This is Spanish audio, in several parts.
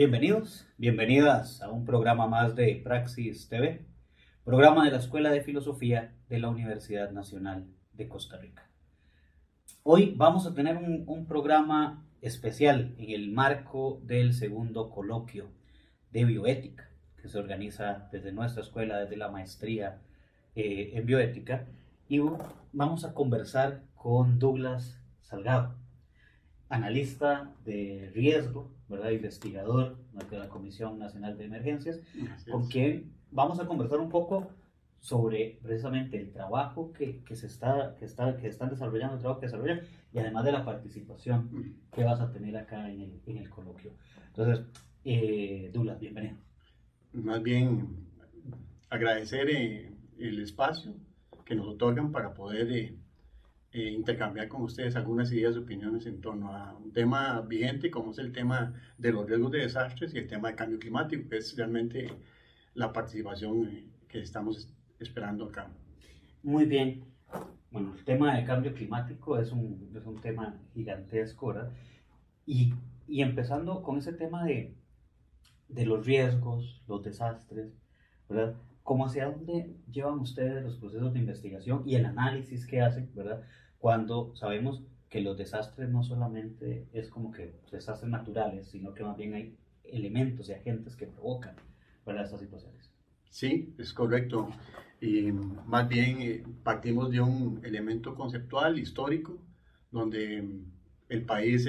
Bienvenidos, bienvenidas a un programa más de Praxis TV, programa de la Escuela de Filosofía de la Universidad Nacional de Costa Rica. Hoy vamos a tener un programa especial en el marco del segundo coloquio de bioética que se organiza desde nuestra escuela, desde la maestría en bioética, y vamos a conversar con Douglas Salgado, analista de riesgo, ¿verdad? Investigador de la Comisión Nacional de Emergencias, con quien vamos a conversar un poco sobre precisamente el trabajo que están desarrollando, el trabajo que desarrollan, y además de la participación que vas a tener acá en el coloquio. Entonces, Douglas, bienvenido. Más bien agradecer el espacio que nos otorgan para poder intercambiar con ustedes algunas ideas y opiniones en torno a un tema vigente como es el tema de los riesgos de desastres y el tema de cambio climático, que es realmente la participación que estamos esperando acá. Muy bien. Bueno, el tema de cambio climático es un tema gigantesco, ¿verdad? Y empezando con ese tema de los riesgos, los desastres, ¿verdad? ¿Cómo hacia dónde llevan ustedes los procesos de investigación y el análisis que hacen, ¿verdad? Cuando sabemos que los desastres no solamente es como que desastres naturales, sino que más bien hay elementos y agentes que provocan, ¿verdad?, estas situaciones. Sí, es correcto. Y más bien partimos de un elemento conceptual, histórico, donde el país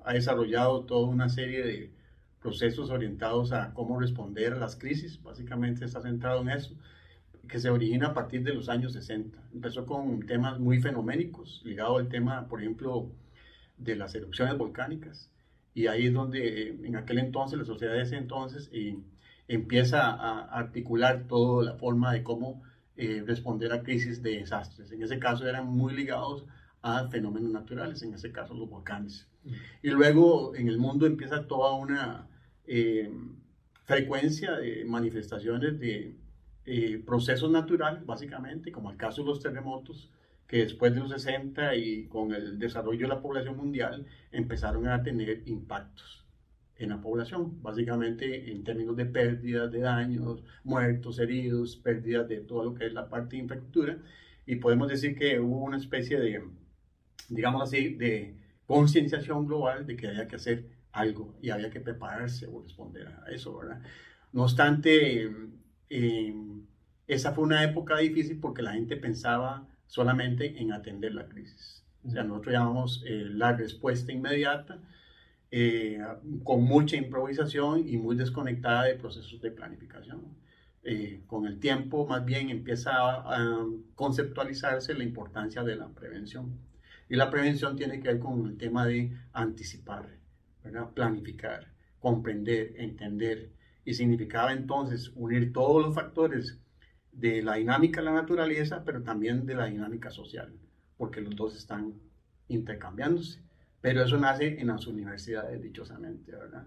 ha desarrollado toda una serie de procesos orientados a cómo responder a las crisis. Básicamente está centrado en eso, que se origina a partir de los años 60. Empezó con temas muy fenoménicos, ligado al tema, por ejemplo, de las erupciones volcánicas. Y ahí es donde en aquel entonces, la sociedad de ese entonces, empieza a articular toda la forma de cómo responder a crisis de desastres. En ese caso eran muy ligados a fenómenos naturales, en ese caso los volcanes. Y luego en el mundo empieza toda una frecuencia de manifestaciones de procesos naturales, básicamente, como el caso de los terremotos, que después de los 60 y con el desarrollo de la población mundial empezaron a tener impactos en la población, básicamente en términos de pérdidas, de daños, muertos, heridos, pérdidas de todo lo que es la parte de infraestructura, y podemos decir que hubo una especie de, digamos así, de concienciación global de que había que hacer algo y había que prepararse o responder a eso, ¿verdad? No obstante, esa fue una época difícil porque la gente pensaba solamente en atender la crisis. O sea, nosotros llamamos la respuesta inmediata, con mucha improvisación y muy desconectada de procesos de planificación. Con el tiempo, más bien, empieza a conceptualizarse la importancia de la prevención. Y la prevención tiene que ver con el tema de anticipar, ¿verdad? Planificar, comprender, entender. Y significaba entonces unir todos los factores de la dinámica de la naturaleza, pero también de la dinámica social, porque los dos están intercambiándose. Pero eso nace en las universidades, dichosamente, ¿verdad?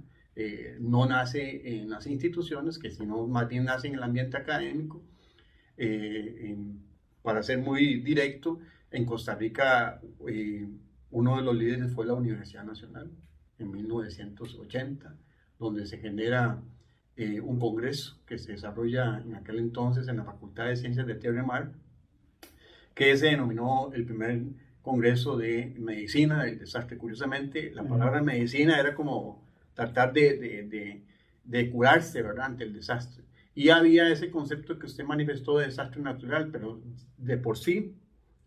No nace en las instituciones, que sino más bien nace en el ambiente académico. Para ser muy directo, en Costa Rica uno de los líderes fue la Universidad Nacional en 1980, donde se genera un congreso que se desarrolla en aquel entonces en la Facultad de Ciencias de Tierra y Mar, que se denominó el primer Congreso de Medicina del Desastre. Curiosamente, la palabra medicina era como tratar de curarse, ¿verdad?, ante el desastre. Y había ese concepto que usted manifestó de desastre natural, pero de por sí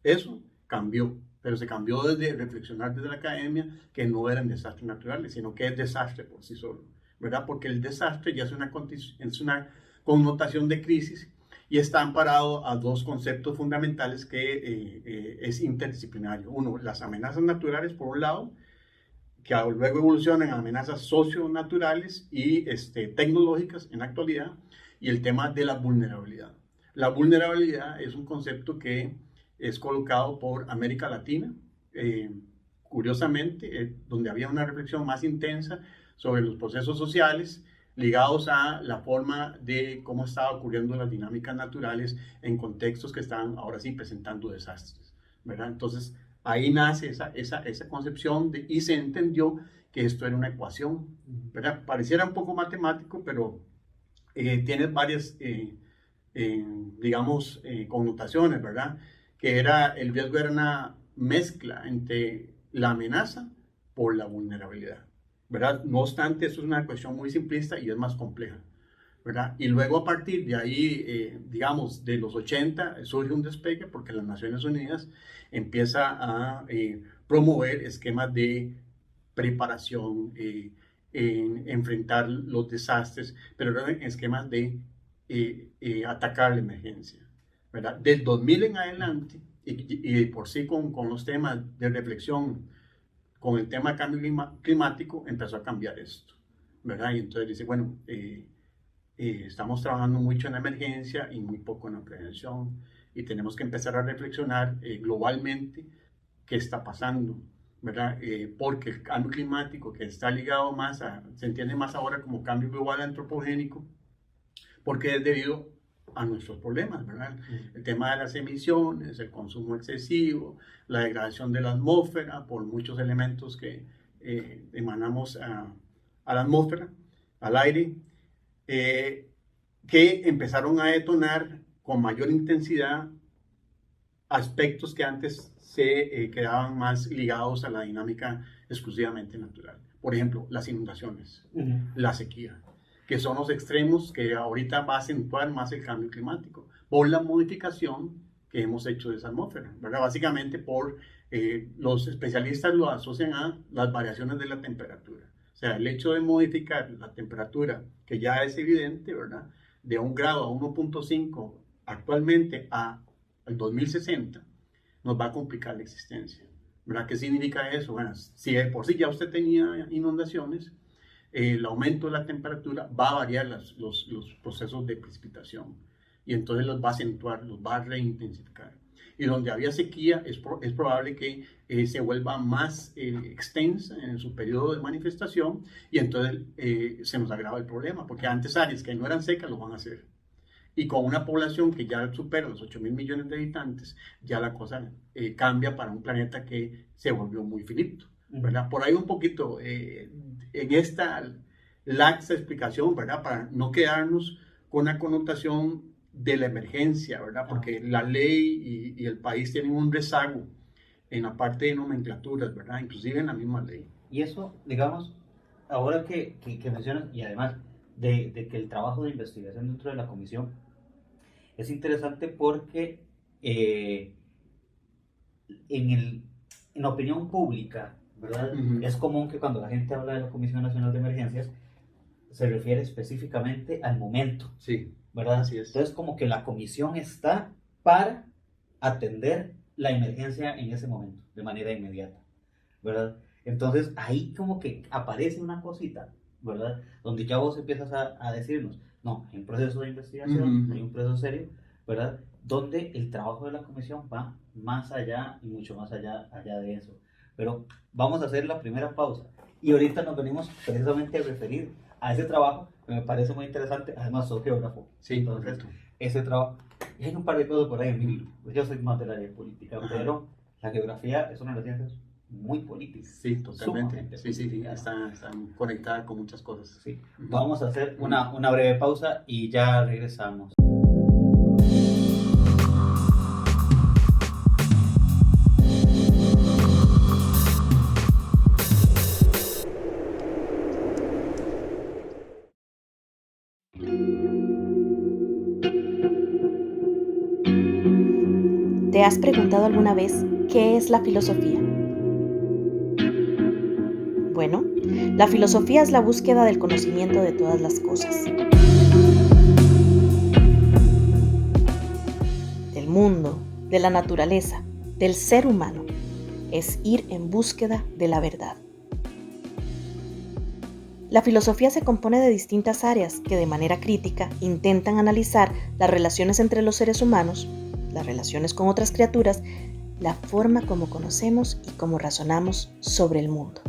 eso cambió. Pero se cambió desde reflexionar desde la academia que no eran desastres naturales, sino que es desastre por sí solo, ¿verdad? Porque el desastre ya es una connotación de crisis y está amparado a dos conceptos fundamentales que es interdisciplinario. Uno, las amenazas naturales, por un lado, que luego evolucionan a amenazas socionaturales y tecnológicas en la actualidad, y el tema de la vulnerabilidad. La vulnerabilidad es un concepto que es colocado por América Latina, curiosamente, donde había una reflexión más intensa sobre los procesos sociales ligados a la forma de cómo estaban ocurriendo las dinámicas naturales en contextos que están ahora sí presentando desastres, ¿verdad? Entonces, ahí nace esa concepción y se entendió que esto era una ecuación, ¿verdad? Pareciera un poco matemático, pero tiene varias, digamos, connotaciones, ¿verdad? Que el riesgo era una mezcla entre la amenaza por la vulnerabilidad, ¿verdad? No obstante, eso es una cuestión muy simplista y es más compleja, ¿verdad? Y luego a partir de ahí, digamos, de los 80, surge un despegue porque las Naciones Unidas empieza a promover esquemas de preparación, en enfrentar los desastres, pero eran esquemas de atacar la emergencia, ¿verdad? Del 2000 en adelante, y por sí con los temas de reflexión, con el tema de cambio climático, empezó a cambiar esto, ¿verdad? Y entonces dice, bueno, estamos trabajando mucho en la emergencia y muy poco en la prevención, y tenemos que empezar a reflexionar globalmente qué está pasando, ¿verdad? Porque el cambio climático, que está ligado más se entiende más ahora como cambio global antropogénico, porque es debido a nuestros problemas, ¿verdad? El tema de las emisiones, el consumo excesivo, la degradación de la atmósfera por muchos elementos que emanamos a la atmósfera, al aire, que empezaron a detonar con mayor intensidad aspectos que antes se quedaban más ligados a la dinámica exclusivamente natural. Por ejemplo, las inundaciones, la sequía, que son los extremos que ahorita va a acentuar más el cambio climático por la modificación que hemos hecho de esa atmósfera, ¿verdad? Básicamente los especialistas lo asocian a las variaciones de la temperatura. O sea, el hecho de modificar la temperatura, que ya es evidente, ¿verdad? De 1 grado a 1.5 actualmente al 2060, nos va a complicar la existencia, ¿verdad? ¿Qué significa eso? Bueno, si de por sí ya usted tenía inundaciones, el aumento de la temperatura va a variar los procesos de precipitación y entonces los va a acentuar, los va a reintensificar. Y donde había sequía es probable que se vuelva más extensa en su periodo de manifestación y entonces se nos agrava el problema, porque antes áreas que no eran secas lo van a hacer. Y con una población que ya supera los 8.000 millones de habitantes, ya la cosa cambia para un planeta que se volvió muy finito, ¿verdad? Por ahí un poquito en esta laxa explicación, ¿verdad? Para no quedarnos con una connotación de la emergencia, ¿verdad? Porque la ley y el país tienen un rezago en la parte de nomenclaturas, ¿verdad? Inclusive en la misma ley. Y eso, digamos, ahora que mencionas, y además de que el trabajo de investigación dentro de la comisión es interesante porque en la opinión pública, ¿verdad? Es común que cuando la gente habla de la Comisión Nacional de Emergencias se refiere específicamente al momento, sí, ¿verdad? Así es. Entonces como que la comisión está para atender la emergencia en ese momento, de manera inmediata, ¿verdad? Entonces ahí como que aparece una cosita, ¿verdad? Donde ya vos empiezas a decirnos, no, hay un proceso de investigación, hay un proceso serio, ¿verdad? Donde el trabajo de la comisión va más allá y mucho más allá de eso. Pero vamos a hacer la primera pausa y ahorita nos venimos precisamente a referir a ese trabajo que me parece muy interesante. Además soy geógrafo. Sí, entonces, correcto. Ese trabajo, y hay un par de cosas por ahí en mi libro. Yo soy más del área política, pero la geografía es una de las ciencias muy política. Sí, totalmente. Sí, están conectadas con muchas cosas. Sí. Vamos a hacer una breve pausa y ya regresamos. ¿Te has preguntado alguna vez qué es la filosofía? Bueno, la filosofía es la búsqueda del conocimiento de todas las cosas. Del mundo, de la naturaleza, del ser humano. Es ir en búsqueda de la verdad. La filosofía se compone de distintas áreas que de manera crítica intentan analizar las relaciones entre los seres humanos, las relaciones con otras criaturas, la forma como conocemos y cómo razonamos sobre el mundo.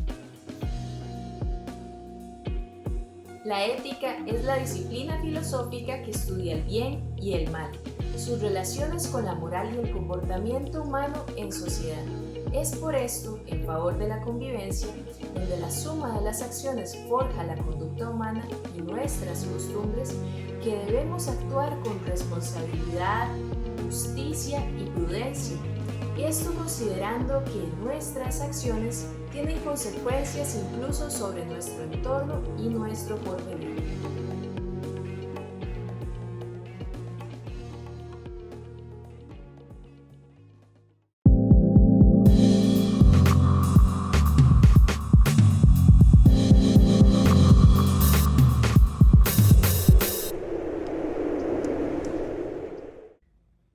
La ética es la disciplina filosófica que estudia el bien y el mal, sus relaciones con la moral y el comportamiento humano en sociedad. Es por esto, en favor de la convivencia, donde la suma de las acciones forja la conducta humana y nuestras costumbres, que debemos actuar con responsabilidad, justicia y prudencia. Esto considerando que nuestras acciones tienen consecuencias incluso sobre nuestro entorno y nuestro porvenir.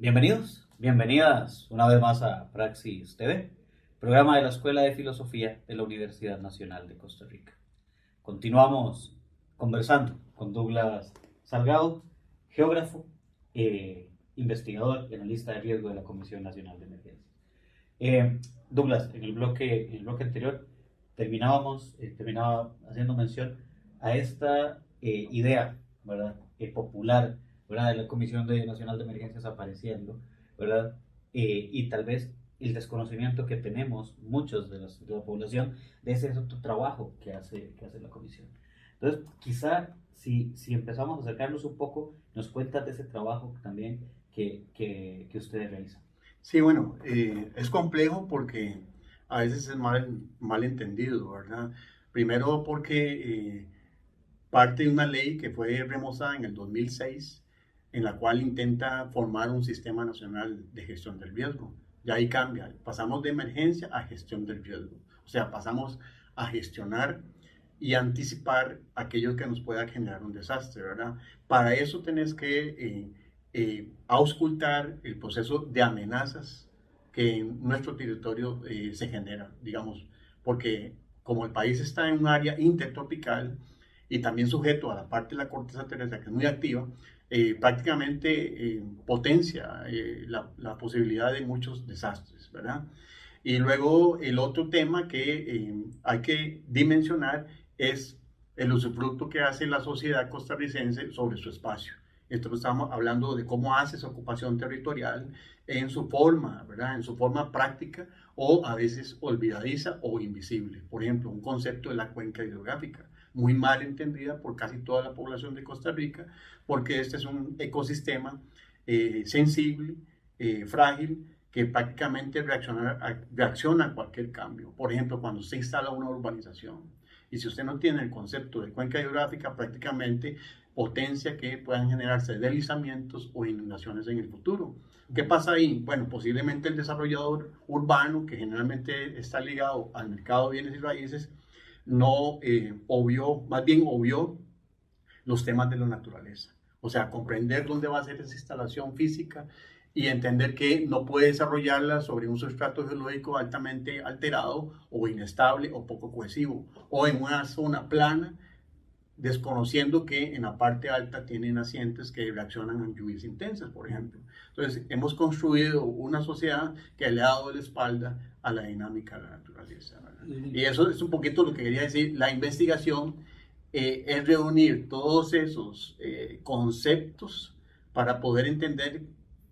Bienvenidos, bienvenidas una vez más a Praxis TV, programa de la Escuela de Filosofía de la Universidad Nacional de Costa Rica. Continuamos conversando con Douglas Salgado, geógrafo, investigador y analista de riesgo de la Comisión Nacional de Emergencias. Douglas, en el bloque anterior terminaba haciendo mención a esta idea, ¿verdad? Popular, ¿verdad? De la Comisión Nacional de Emergencias apareciendo, ¿verdad? Y tal vez el desconocimiento que tenemos muchos de la población de ese otro trabajo que hace la Comisión. Entonces, quizá si empezamos a acercarnos un poco, nos cuentas de ese trabajo también que ustedes realizan. Sí, bueno, es complejo porque a veces es mal entendido, ¿verdad? Primero porque parte de una ley que fue remozada en el 2006, en la cual intenta formar un sistema nacional de gestión del riesgo. Y ahí cambia, pasamos de emergencia a gestión del riesgo. O sea, pasamos a gestionar y anticipar aquello que nos pueda generar un desastre, ¿verdad? Para eso tenés que auscultar el proceso de amenazas que en nuestro territorio se genera, digamos, porque como el país está en un área intertropical y también sujeto a la parte de la corteza terrestre que es muy activa, prácticamente potencia la posibilidad de muchos desastres, ¿verdad? Y luego el otro tema que hay que dimensionar es el usufructo que hace la sociedad costarricense sobre su espacio. Entonces estamos hablando de cómo hace esa ocupación territorial en su forma, ¿verdad? En su forma práctica o a veces olvidadiza o invisible. Por ejemplo, un concepto de la cuenca hidrográfica, muy mal entendida por casi toda la población de Costa Rica, porque este es un ecosistema sensible, frágil, que prácticamente reacciona a cualquier cambio. Por ejemplo, cuando se instala una urbanización, y si usted no tiene el concepto de cuenca hidrográfica, prácticamente potencia que puedan generarse deslizamientos o inundaciones en el futuro. ¿Qué pasa ahí? Bueno, posiblemente el desarrollador urbano, que generalmente está ligado al mercado de bienes y raíces, no obvió los temas de la naturaleza. O sea, comprender dónde va a ser esa instalación física y entender que no puede desarrollarla sobre un sustrato geológico altamente alterado o inestable o poco cohesivo, o en una zona plana, desconociendo que en la parte alta tienen nacientes que reaccionan a lluvias intensas, por ejemplo. Entonces, hemos construido una sociedad que le ha dado la espalda a la dinámica de la naturaleza, ¿verdad? Y eso es un poquito lo que quería decir. La investigación es reunir todos esos conceptos para poder entender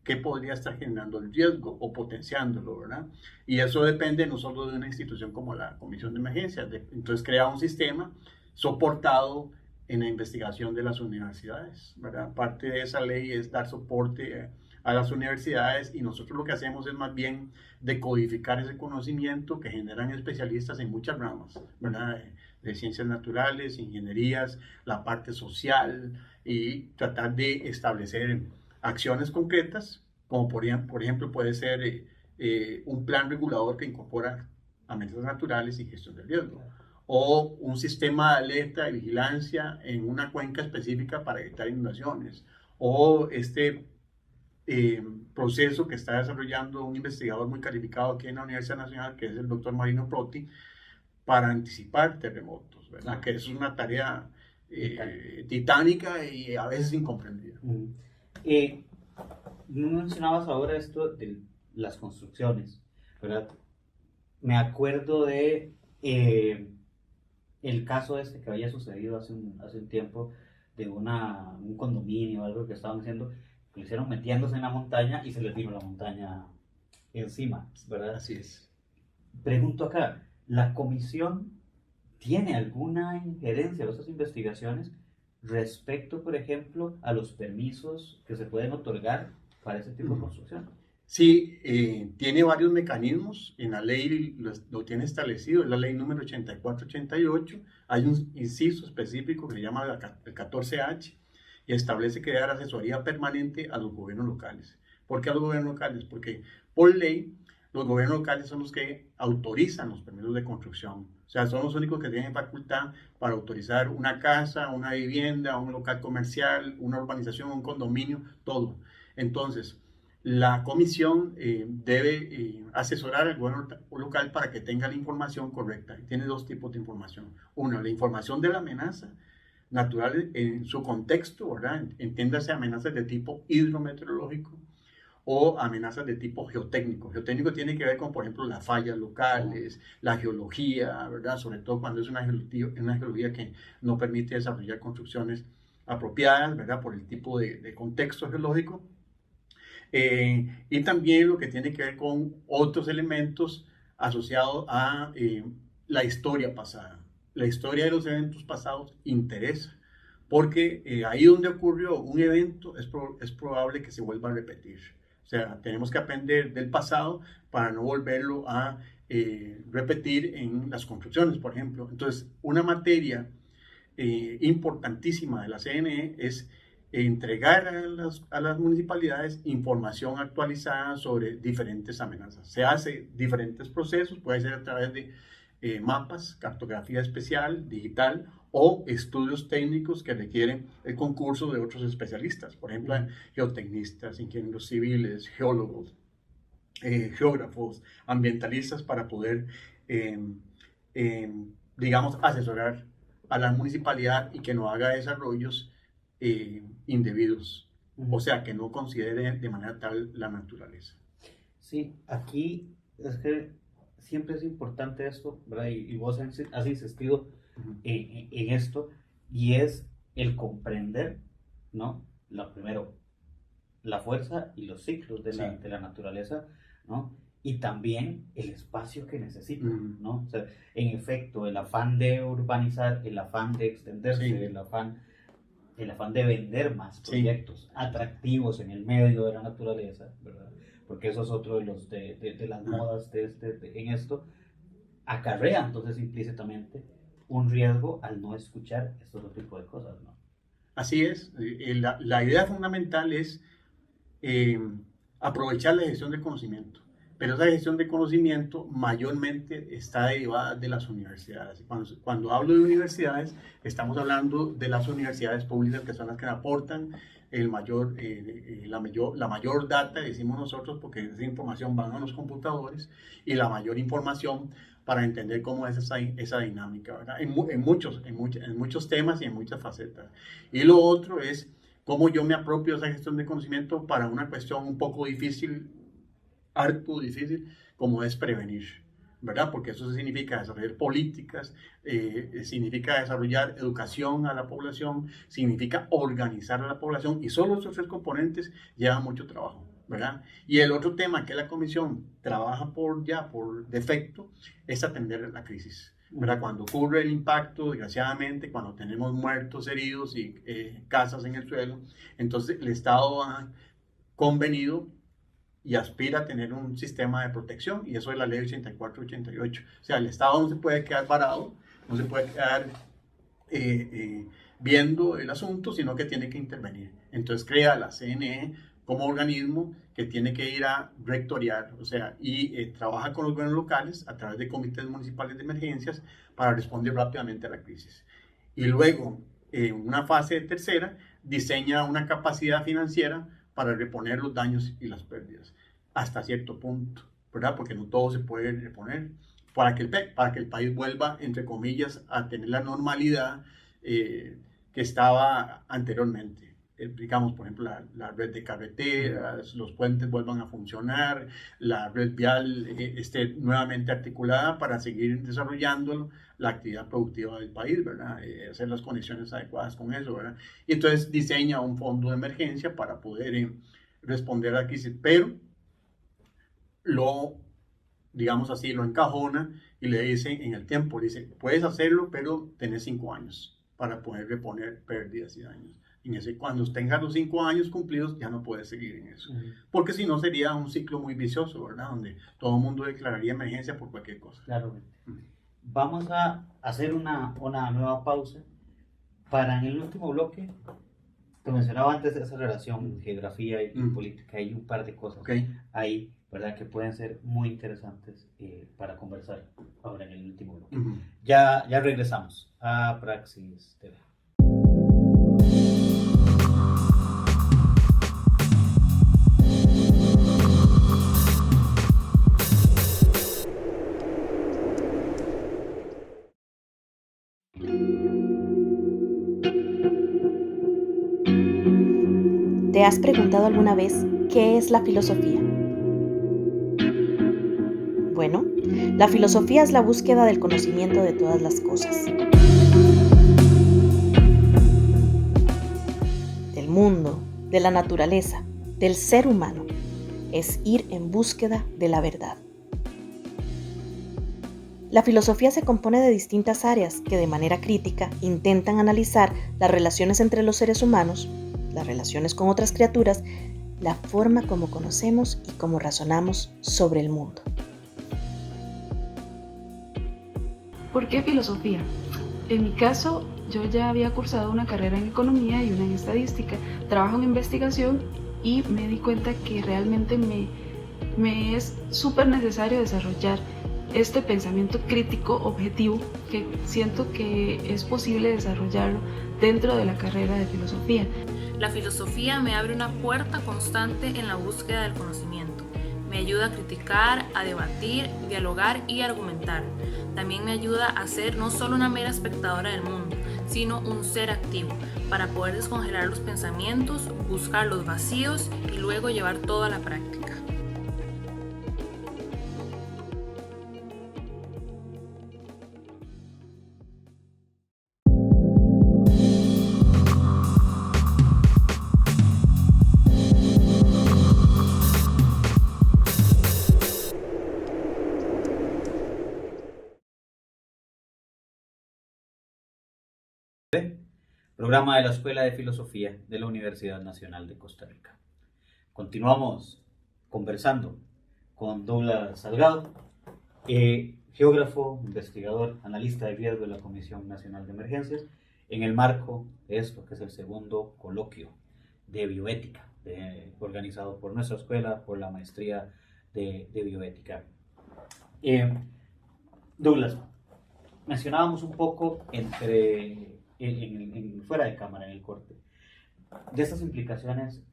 qué podría estar generando el riesgo o potenciándolo, ¿verdad? Y eso depende no solo de una institución como la Comisión de Emergencias. Entonces, crea un sistema soportado en la investigación de las universidades, ¿verdad? Parte de esa ley es dar soporte a las universidades y nosotros lo que hacemos es más bien decodificar ese conocimiento que generan especialistas en muchas ramas, ¿verdad? De ciencias naturales, ingenierías, la parte social y tratar de establecer acciones concretas, como por ejemplo puede ser un plan regulador que incorpora amenazas naturales y gestión del riesgo, o un sistema de alerta y vigilancia en una cuenca específica para evitar inundaciones, o este proceso que está desarrollando un investigador muy calificado aquí en la Universidad Nacional, que es el doctor Marino Proti, para anticipar terremotos, ¿verdad? Que es una tarea titánica y a veces incomprendida. Mencionabas ahora esto de las construcciones, ¿verdad? Me acuerdo de el caso este que había sucedido hace un tiempo de un condominio o algo que estaban haciendo, que lo hicieron metiéndose en la montaña y se les vino la montaña encima, ¿verdad? Así es. Pregunto acá, ¿la comisión tiene alguna injerencia en esas investigaciones respecto, por ejemplo, a los permisos que se pueden otorgar para ese tipo de construcción? Sí, tiene varios mecanismos, en la ley lo tiene establecido, es la ley número 8488, hay un inciso específico que se llama el 14H y establece que dar asesoría permanente a los gobiernos locales. ¿Por qué a los gobiernos locales? Porque por ley los gobiernos locales son los que autorizan los permisos de construcción, o sea, son los únicos que tienen facultad para autorizar una casa, una vivienda, un local comercial, una urbanización, un condominio, todo. Entonces, la comisión debe asesorar al gobierno local para que tenga la información correcta. Tiene dos tipos de información. Uno, la información de la amenaza natural en su contexto, ¿verdad? Entiéndase amenazas de tipo hidrometeorológico o amenazas de tipo geotécnico. Geotécnico tiene que ver con, por ejemplo, las fallas locales, la geología, ¿verdad? Sobre todo cuando es una geología que no permite desarrollar construcciones apropiadas, ¿verdad? Por el tipo de contexto geológico. Y también lo que tiene que ver con otros elementos asociados a la historia pasada. La historia de los eventos pasados interesa, porque ahí donde ocurrió un evento es probable que se vuelva a repetir. O sea, tenemos que aprender del pasado para no volverlo a repetir en las construcciones, por ejemplo. Entonces, una materia importantísima de la CNE es entregar a las municipalidades información actualizada sobre diferentes amenazas. Se hace diferentes procesos, puede ser a través de mapas, cartografía especial, digital o estudios técnicos que requieren el concurso de otros especialistas, por ejemplo, geotecnistas, ingenieros civiles, geólogos, geógrafos, ambientalistas para poder, digamos, asesorar a la municipalidad y que no haga desarrollos indebidos, o sea, que no considere de manera tal la naturaleza. Sí, aquí es que siempre es importante esto, ¿verdad? Y vos has insistido en esto, y es el comprender, ¿no? Primero, la fuerza y los ciclos de la naturaleza, ¿no? Y también el espacio que necesita, ¿no? O sea, en efecto, el afán de urbanizar, el afán de extenderse, el afán de vender más proyectos atractivos en el medio de la naturaleza, ¿verdad? Porque eso es otro de las modas en esto, acarrea entonces implícitamente un riesgo al no escuchar estos otro tipo de cosas, ¿no? Así es, la idea fundamental es aprovechar la gestión del conocimiento, pero esa gestión de conocimiento mayormente está derivada de las universidades. Cuando hablo de universidades, estamos hablando de las universidades públicas, que son las que aportan la mayor data, decimos nosotros, porque esa información va a los computadores, y la mayor información para entender cómo es esa dinámica, ¿verdad? En muchos temas y en muchas facetas. Y lo otro es cómo yo me apropio de esa gestión de conocimiento para una cuestión un poco difícil, harto difícil, como es prevenir, ¿verdad? Porque eso significa desarrollar políticas, significa desarrollar educación a la población, significa organizar a la población, y solo esos tres componentes llevan mucho trabajo, ¿verdad? Y el otro tema que la comisión trabaja por defecto es atender la crisis, ¿verdad? Cuando ocurre el impacto, desgraciadamente, cuando tenemos muertos, heridos y casas en el suelo, entonces el Estado ha convenido y aspira a tener un sistema de protección, y eso es la ley 84-88. O sea, el Estado no se puede quedar parado, no se puede quedar viendo el asunto, sino que tiene que intervenir. Entonces crea la CNE como organismo que tiene que ir a rectoriar, o sea, y trabaja con los gobiernos locales a través de comités municipales de emergencias para responder rápidamente a la crisis. Y luego, en una fase tercera, diseña una capacidad financiera para reponer los daños y las pérdidas, hasta cierto punto, ¿verdad? Porque no todo se puede reponer, para que el país vuelva, entre comillas, a tener la normalidad que estaba anteriormente. Digamos, por ejemplo, la red de carreteras, los puentes vuelvan a funcionar, la red vial esté nuevamente articulada para seguir desarrollando la actividad productiva del país, ¿verdad? Hacer las conexiones adecuadas con eso, ¿verdad? Y entonces diseña un fondo de emergencia para poder responder a la crisis, pero lo digamos así, lo encajona y le dice en el tiempo, dice, puedes hacerlo, pero tenés 5 años para poder reponer pérdidas y daños. Cuando tengas los 5 años cumplidos, ya no puedes seguir en eso. Porque si no, sería un ciclo muy vicioso, ¿verdad? Donde todo el mundo declararía emergencia por cualquier cosa. Claro. Vamos a hacer una nueva pausa para en el último bloque. Te mencionaba antes esa relación geografía y política. Hay un par de cosas ahí, ¿verdad? Que pueden ser muy interesantes para conversar ahora en el último bloque. Ya regresamos a Praxis TV. ¿Te has preguntado alguna vez qué es la filosofía? Bueno, la filosofía es la búsqueda del conocimiento de todas las cosas. Del mundo, de la naturaleza, del ser humano. Es ir en búsqueda de la verdad. La filosofía se compone de distintas áreas que de manera crítica intentan analizar las relaciones entre los seres humanos, las relaciones con otras criaturas, la forma como conocemos y cómo razonamos sobre el mundo. ¿Por qué filosofía? En mi caso, yo ya había cursado una carrera en economía y una en estadística, trabajo en investigación y me di cuenta que realmente me es súper necesario desarrollar este pensamiento crítico objetivo que siento que es posible desarrollarlo dentro de la carrera de filosofía. La filosofía me abre una puerta constante en la búsqueda del conocimiento. Me ayuda a criticar, a debatir, dialogar y argumentar. También me ayuda a ser no solo una mera espectadora del mundo, sino un ser activo, para poder descongelar los pensamientos, buscar los vacíos y luego llevar todo a la práctica. Programa de la Escuela de Filosofía de la Universidad Nacional de Costa Rica. Continuamos conversando con Douglas Salgado, geógrafo, investigador, analista de riesgo de la Comisión Nacional de Emergencias, en el marco de esto, que es el segundo coloquio de bioética, organizado por nuestra escuela, por la maestría de bioética. Douglas, mencionábamos un poco fuera de cámara, en el corte, de estas implicaciones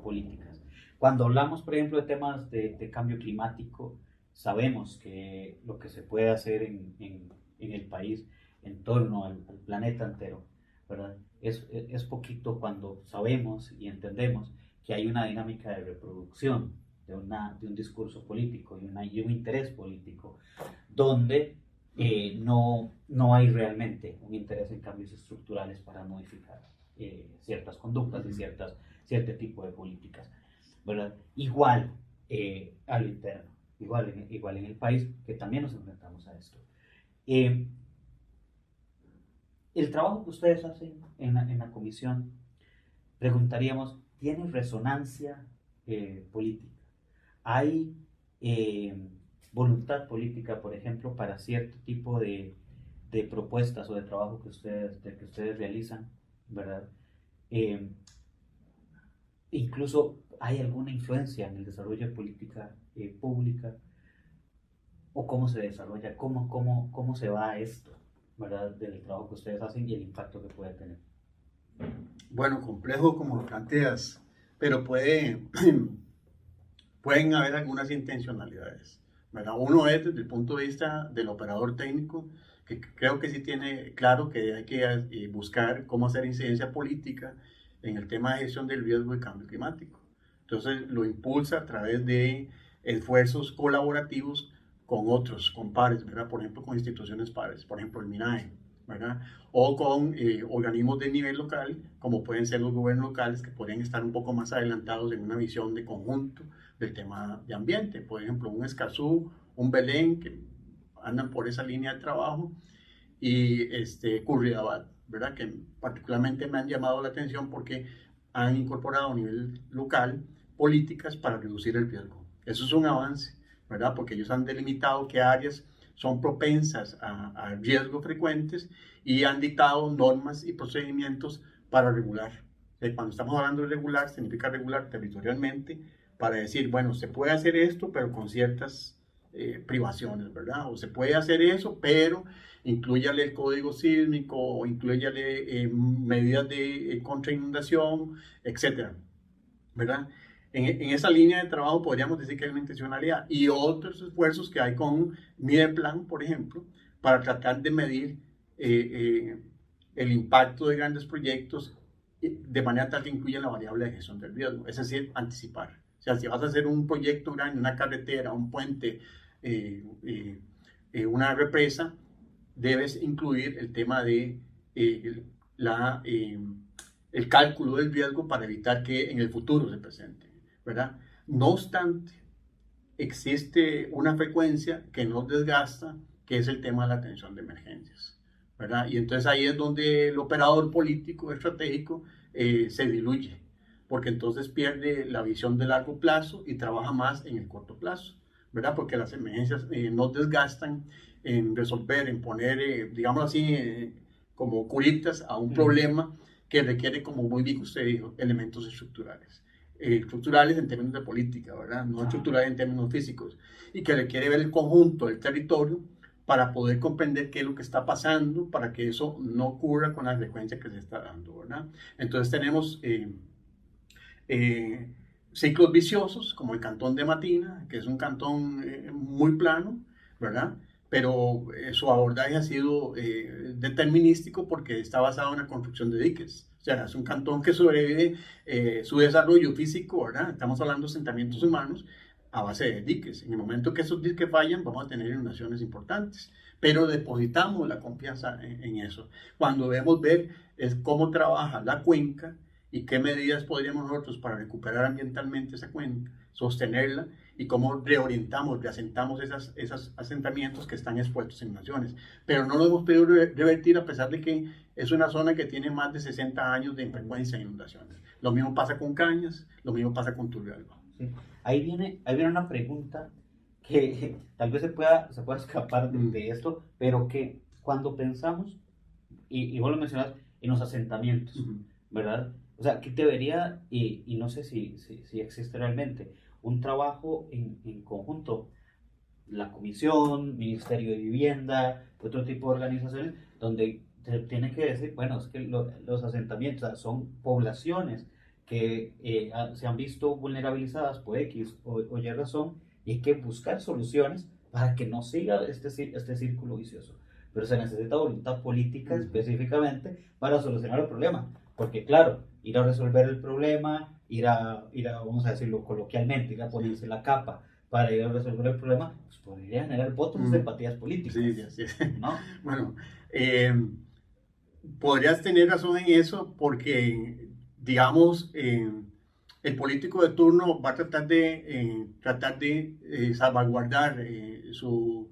políticas. Cuando hablamos, por ejemplo, de temas de cambio climático, sabemos que lo que se puede hacer en el país en torno al planeta entero, ¿verdad? Es poquito cuando sabemos y entendemos que hay una dinámica de reproducción de un discurso político y un interés político donde no hay realmente un interés en cambios estructurales para modificar ciertas conductas y cierto tipo de políticas, ¿verdad? Igual a lo interno, igual en el país, que también nos enfrentamos a esto. El trabajo que ustedes hacen en la comisión, preguntaríamos, ¿tiene resonancia política? ¿Hay voluntad política, por ejemplo, para cierto tipo de propuestas o de trabajo que ustedes realizan, ¿verdad? Incluso hay alguna influencia en el desarrollo de política pública, o cómo se desarrolla, cómo se va a esto, ¿verdad? Del trabajo que ustedes hacen y el impacto que puede tener. Bueno, complejo como lo planteas, pero pueden haber algunas intencionalidades, ¿verdad? Uno es desde el punto de vista del operador técnico, que creo que sí tiene claro que hay que buscar cómo hacer incidencia política en el tema de gestión del riesgo de cambio climático. Entonces lo impulsa a través de esfuerzos colaborativos con otros, con pares, ¿verdad? Por ejemplo, con instituciones pares, por ejemplo el MINAE, ¿verdad? O con organismos de nivel local, como pueden ser los gobiernos locales, que podrían estar un poco más adelantados en una visión de conjunto del tema de ambiente. Por ejemplo, un Escazú, un Belén, que andan por esa línea de trabajo, y Curridabat, ¿verdad? Que particularmente me han llamado la atención porque han incorporado a nivel local políticas para reducir el riesgo. Eso es un avance, ¿verdad? Porque ellos han delimitado qué áreas son propensas a riesgos frecuentes y han dictado normas y procedimientos para regular. Cuando estamos hablando de regular, significa regular territorialmente para decir, bueno, se puede hacer esto, pero con ciertas privaciones, ¿verdad? O se puede hacer eso, pero inclúyale el código sísmico, o inclúyale medidas de contra inundación, etcétera, ¿verdad? En esa línea de trabajo podríamos decir que hay una intencionalidad y otros esfuerzos que hay con Mideplan, por ejemplo, para tratar de medir el impacto de grandes proyectos de manera tal que incluya la variable de gestión del riesgo, es decir, anticipar. O sea, si vas a hacer un proyecto grande, una carretera, un puente, una represa, debes incluir el tema de el cálculo del riesgo para evitar que en el futuro se presente, ¿verdad? No obstante, existe una frecuencia que nos desgasta, que es el tema de la atención de emergencias, ¿verdad? Y entonces ahí es donde el operador político estratégico se diluye, porque entonces pierde la visión de largo plazo y trabaja más en el corto plazo, ¿verdad? Porque las emergencias nos desgastan en resolver, en poner, digamos así, como curitas a un problema que requiere, como muy bien usted dijo, elementos estructurales. Estructurales en términos de política, ¿verdad? No estructurales en términos físicos. Y que requiere ver el conjunto del territorio para poder comprender qué es lo que está pasando, para que eso no ocurra con la frecuencia que se está dando, ¿verdad? Entonces tenemos ciclos viciosos, como el cantón de Matina, que es un cantón muy plano, ¿verdad? Pero su abordaje ha sido determinístico porque está basado en la construcción de diques. O sea, es un cantón que sobrevive su desarrollo físico, ¿verdad? Estamos hablando de asentamientos humanos a base de diques. En el momento que esos diques fallan, vamos a tener inundaciones importantes. Pero depositamos la confianza en eso. Cuando debemos ver es cómo trabaja la cuenca y qué medidas podríamos nosotros para recuperar ambientalmente esa cuenca, sostenerla, y cómo reorientamos, reasentamos esos asentamientos que están expuestos en inundaciones. Pero no lo hemos podido revertir a pesar de que es una zona que tiene más de 60 años de frecuencia de inundaciones. Lo mismo pasa con Cañas, lo mismo pasa con Turrialba. Sí. Ahí viene una pregunta que tal vez se pueda escapar de esto, pero que cuando pensamos, y vos lo mencionas, en los asentamientos, ¿verdad? O sea, que debería, y no sé si existe realmente, un trabajo en conjunto, la Comisión, Ministerio de Vivienda, otro tipo de organizaciones, donde se tiene que decir, bueno, es que los asentamientos, o sea, son poblaciones que se han visto vulnerabilizadas por X o Y razón, y hay que buscar soluciones para que no siga este círculo vicioso. Pero se necesita voluntad política específicamente para solucionar el problema. Porque claro, ir a resolver el problema, ir a vamos a decirlo coloquialmente, ir a ponerse la capa para ir a resolver el problema, pues podría generar votos de empatías políticas. Sí. ¿No? Bueno, podrías tener razón en eso porque, digamos, el político de turno va a tratar de salvaguardar su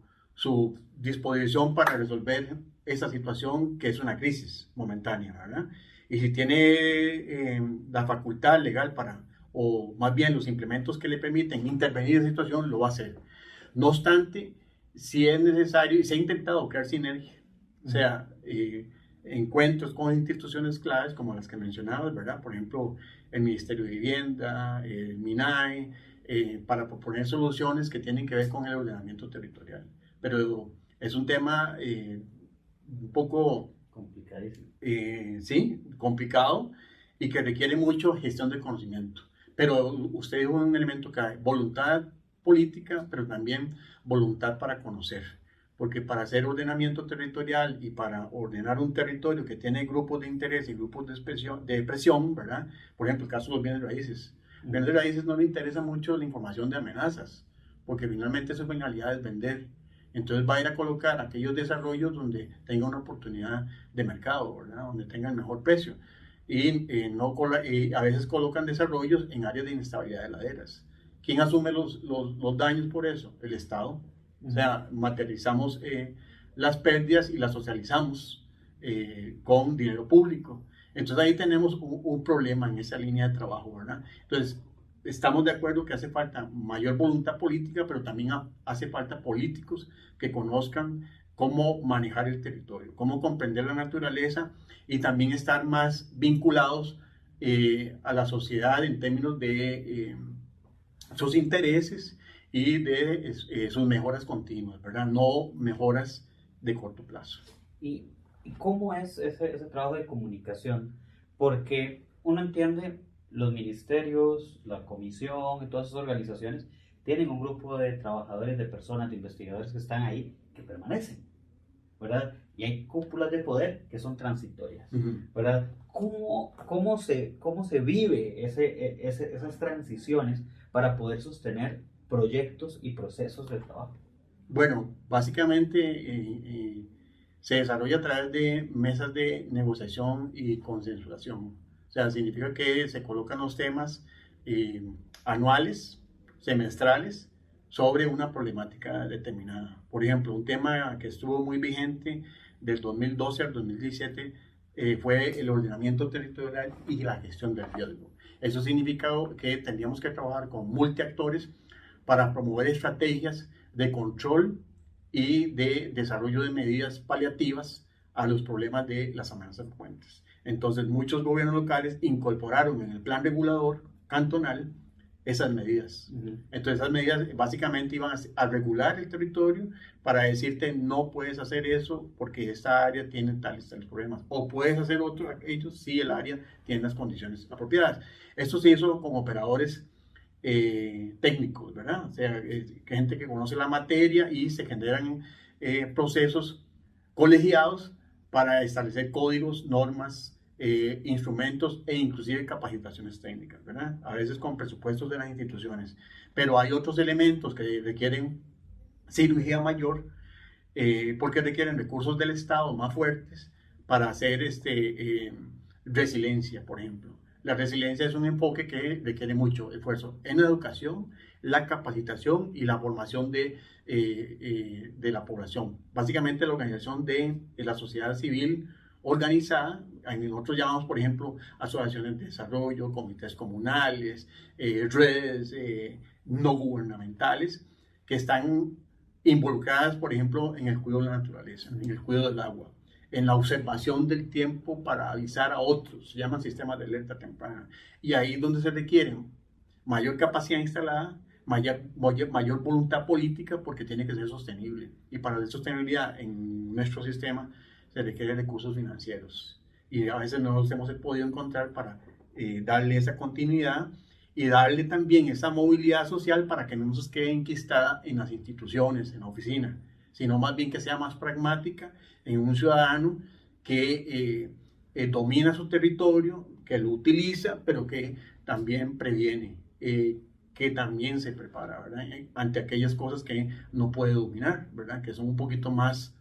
disposición para resolver esa situación que es una crisis momentánea, ¿verdad? Y si tiene la facultad legal o más bien los implementos que le permiten intervenir en esa situación, lo va a hacer. No obstante, si es necesario, y se ha intentado crear sinergia, o sea, encuentros con instituciones claves como las que mencionabas, ¿verdad? Por ejemplo, el Ministerio de Vivienda, el MINAE, para proponer soluciones que tienen que ver con el ordenamiento territorial. Pero es un tema un poco complicadísimo. Sí, complicado y que requiere mucho gestión del conocimiento. Pero usted dijo un elemento que hay, voluntad política, pero también voluntad para conocer. Porque para hacer ordenamiento territorial y para ordenar un territorio que tiene grupos de interés y grupos de presión, ¿verdad? Por ejemplo, el caso de los bienes raíces. Bienes raíces no le interesa mucho la información de amenazas, porque finalmente su finalidad es vender. Entonces va a ir a colocar aquellos desarrollos donde tenga una oportunidad de mercado, ¿verdad? Donde tenga el mejor precio. Y a veces colocan desarrollos en áreas de inestabilidad de laderas. ¿Quién asume los daños por eso? El Estado. O sea, materializamos las pérdidas y las socializamos con dinero público. Entonces ahí tenemos un problema en esa línea de trabajo, ¿verdad? Entonces, estamos de acuerdo que hace falta mayor voluntad política, pero también hace falta políticos que conozcan cómo manejar el territorio, cómo comprender la naturaleza y también estar más vinculados a la sociedad en términos de sus intereses y de sus mejoras continuas, ¿verdad? No mejoras de corto plazo. ¿Y cómo es ese trabajo de comunicación? Porque uno entiende, los ministerios, la comisión y todas esas organizaciones tienen un grupo de trabajadores, de personas, de investigadores que están ahí, que permanecen, ¿verdad? Y hay cúpulas de poder que son transitorias, ¿verdad? ¿Cómo se vive esas transiciones para poder sostener proyectos y procesos de trabajo? Bueno, básicamente se desarrolla a través de mesas de negociación y consensuación. O sea, significa que se colocan los temas anuales, semestrales, sobre una problemática determinada. Por ejemplo, un tema que estuvo muy vigente del 2012 al 2017 fue el ordenamiento territorial y la gestión del riesgo. Eso significa que tendríamos que trabajar con multiactores para promover estrategias de control y de desarrollo de medidas paliativas a los problemas de las amenazas frecuentes. Entonces, muchos gobiernos locales incorporaron en el plan regulador cantonal esas medidas. Entonces, esas medidas básicamente iban a regular el territorio para decirte no puedes hacer eso porque esta área tiene tales problemas. O puedes hacer otro, aquello si el área tiene las condiciones apropiadas. Esto se hizo con operadores técnicos, ¿verdad? O sea, gente que conoce la materia y se generan procesos colegiados para establecer códigos, normas, instrumentos e inclusive capacitaciones técnicas, ¿verdad? A veces con presupuestos de las instituciones. Pero hay otros elementos que requieren cirugía mayor porque requieren recursos del Estado más fuertes para hacer resiliencia, por ejemplo. La resiliencia es un enfoque que requiere mucho esfuerzo en la educación, la capacitación y la formación de la población. Básicamente la organización de la sociedad civil organizada, nosotros llamamos, por ejemplo, asociaciones de desarrollo, comités comunales, redes no gubernamentales, que están involucradas, por ejemplo, en el cuidado de la naturaleza, en el cuidado del agua, en la observación del tiempo para avisar a otros, se llaman sistemas de alerta temprana. Y ahí es donde se requiere mayor capacidad instalada, mayor voluntad política, porque tiene que ser sostenible. Y para la sostenibilidad en nuestro sistema se requieren recursos financieros. Y a veces no los hemos podido encontrar para darle esa continuidad y darle también esa movilidad social para que no se quede enquistada en las instituciones, en la oficina, sino más bien que sea más pragmática en un ciudadano que domina su territorio, que lo utiliza, pero que también previene, que también se prepara, ¿verdad? Ante aquellas cosas que no puede dominar, ¿verdad? Que son un poquito más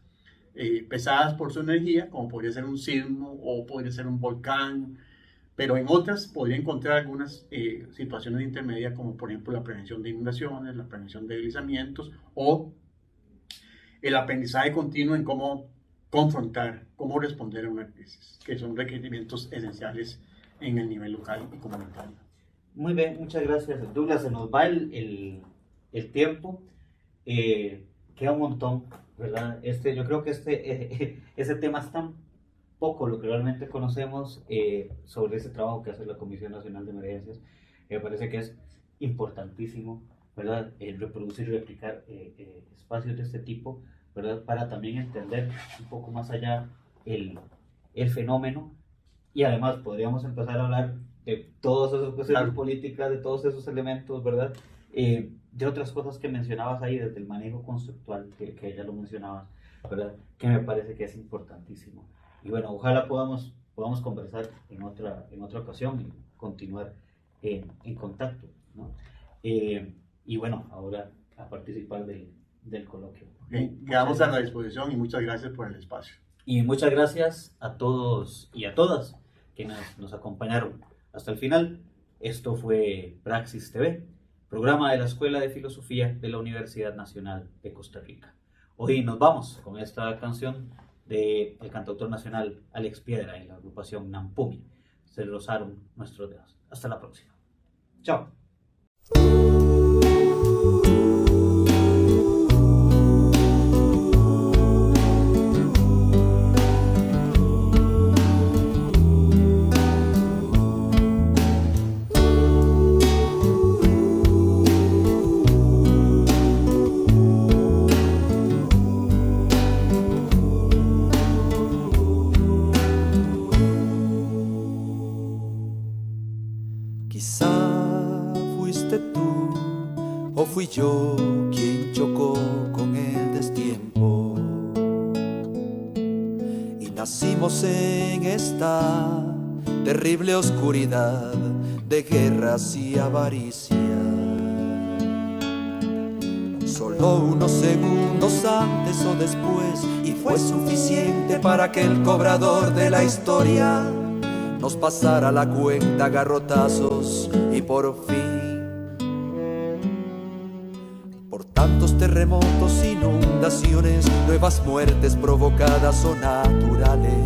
pesadas por su energía, como podría ser un sismo o podría ser un volcán, pero en otras podría encontrar algunas situaciones intermedias, como por ejemplo la prevención de inundaciones, la prevención de deslizamientos o el aprendizaje continuo en cómo confrontar, cómo responder a una crisis, que son requerimientos esenciales en el nivel local y comunitario. Muy bien, muchas gracias, Douglas. Se nos va el tiempo, queda un montón, ¿verdad? Yo creo que ese tema es tan poco lo que realmente conocemos sobre ese trabajo que hace la Comisión Nacional de Emergencias. Me parece que es importantísimo, ¿verdad? Reproducir y replicar espacios de este tipo, ¿verdad? Para también entender un poco más allá el fenómeno, y además podríamos empezar a hablar de todas esas cuestiones políticas, de todos esos elementos, ¿verdad? De otras cosas que mencionabas ahí, desde el manejo conceptual, que ya lo mencionabas, ¿verdad? Que me parece que es importantísimo. Y bueno, ojalá podamos conversar en otra ocasión y continuar en contacto, ¿no? Y bueno, ahora a participar del del coloquio. Okay. Quedamos a la disposición y muchas gracias por el espacio. Y muchas gracias a todos y a todas quienes nos acompañaron hasta el final. Esto fue Praxis TV, programa de la Escuela de Filosofía de la Universidad Nacional de Costa Rica. Hoy nos vamos con esta canción del cantautor nacional Alex Piedra y la agrupación Nampumi. Se rozaron nuestros dedos. Hasta la próxima. Chao. Quizá fuiste tú o fui yo quien chocó con el destiempo y nacimos en esta terrible oscuridad de guerras y avaricia. Solo unos segundos antes o después y fue suficiente para que el cobrador de la historia nos pasara la cuenta a garrotazos y por fin, por tantos terremotos, inundaciones, nuevas muertes provocadas o naturales,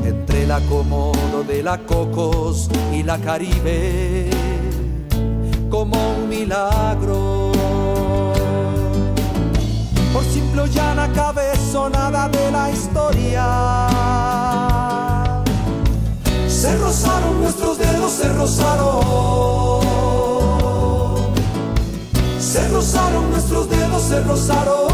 entre el acomodo de la Cocos y la Caribe, como un milagro, por simple o llana cabezonada de la historia. Se rozaron nuestros dedos, se rozaron. Se rozaron nuestros dedos, se rozaron.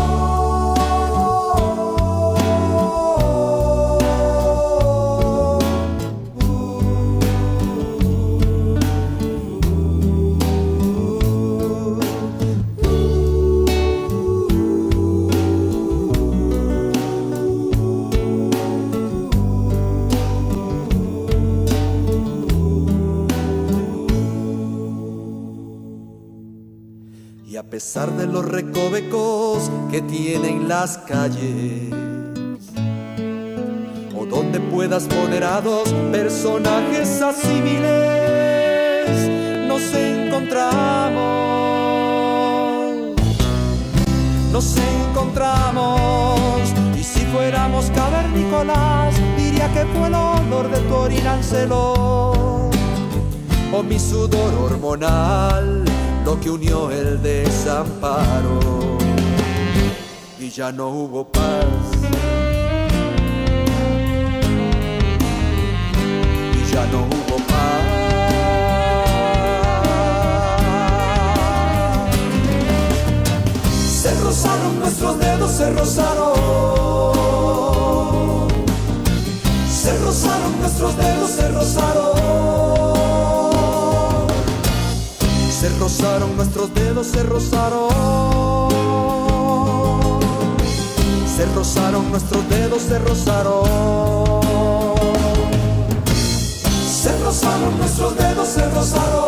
Y a pesar de los recovecos que tienen las calles, o donde puedas poner a dos personajes asimiles, nos encontramos, nos encontramos. Y si fuéramos cavernícolas, diría que fue el olor de tu orina en celo, o mi sudor hormonal lo que unió el desamparo. Y ya no hubo paz, y ya no hubo paz. Se rozaron nuestros dedos, se rozaron. Se rozaron nuestros dedos, se rozaron. Se rozaron nuestros dedos, se rozaron. Se rozaron nuestros dedos, se rozaron. Se rozaron nuestros dedos, se rozaron.